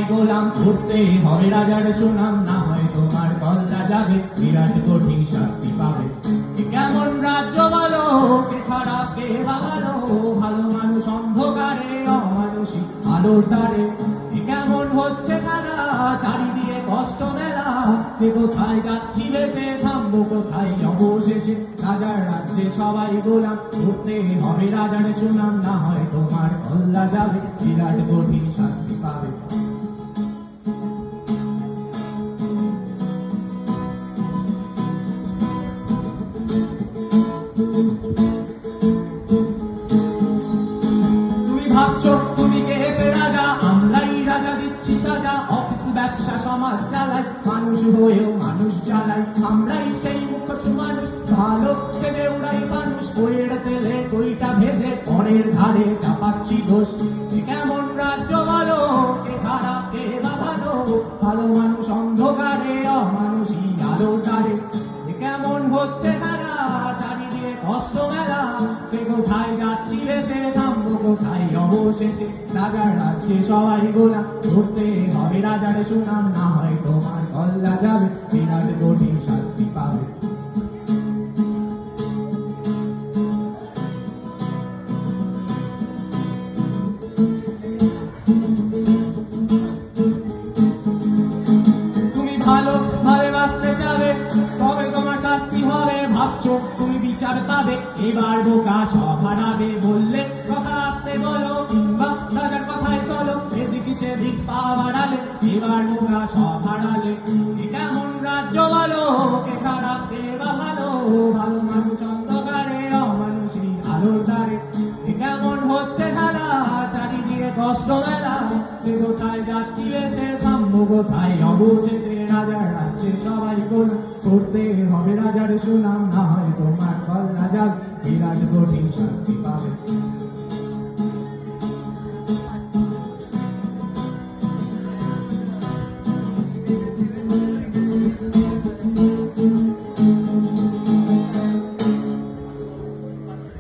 গোলাম, করতে হবে রাজার সুনাম, না হয় তোমার কল্লা যাবে, বিরাট কঠিন শাস্তি পাবে। এ কেমন রাজ্য বলো, কে খারাপ কে ভালো, ভালো মানুষ অন্ধকারে, অমানুষী আলোর দ্বারে। এ কেমন হচ্ছে খেলা, চারিদিকে কষ্ট মেলা, কে কোথায় যাচ্ছি বেশে, থামবো কোথায় অবশেষে। রাজার রাজ্যে সবাই গোলাম, করতে হবে রাজার সুনাম, না হয় তোমার কল্লা যাবে, বিরাট কঠিন শাস্তি পাবে। তুমি ভাবছো তুমি কে এসে রাজা, আমরাই রাজা দিচ্ছি সাজা, অফিস ব্যবসা সমাজ চালাই, মানুষ হয়েও মানুষ চালাই, আমরাই সেই মুখোশ মানুষ, ভালো সেজে উড়াই মানুষ, বইয়ের তেলে কইটা ভেজে পরের ধারে চাপাচ্ছি দোষ। এ কেমন রাজ্য বলো, কে খারাপ কে বা ভালো, ভালো মানুষ অন্ধকারে, অমানুষী আলোর দ্বারে। এ কেমন হচ্ছে খেলা, চারিদিকে কষ্ট মেলা, কে কোথায় যাচ্ছি ভেসে, থামবো কোথায় অবশেষে। রাজার রাজ্যে সবাই গোলাম, করতে হবে রাজার সুনাম, না হয় তোমার কল্লা যাবে, বিরাট কঠিন শাস্তি পাবে। তুমি ভালো ভাবে বাঁচতে চাবে, তবে তোমার শাস্তি হবে, ভাবছো তুমি বিচার পাবে, এবার বোকা সব হারাবে, বললে কথা আসতে বলো, কিংবা রাজার কথায় চলো, এদিক সেদিক পা বাড়ালে, এবার বোকা সব হারালে। এ কেমন রাজ্য বলো, কে খারাপ কে বা ভালো, ভালো মানুষ অন্ধকারে, অমানুষী আলোর দ্বারে। এ কেমন হচ্ছে খেলা, চারিদিকে কষ্ট মেলা, কে কোথায় যাচ্ছি বেশে, থামবো কোথায় অবশেষে। রাজার রাজ্যে সবাই গোলাম, করতে হবে রাজার সুনাম, না হয় তোমার কল্লা যাবে, বিরাট কঠিন শাস্তি পাবে।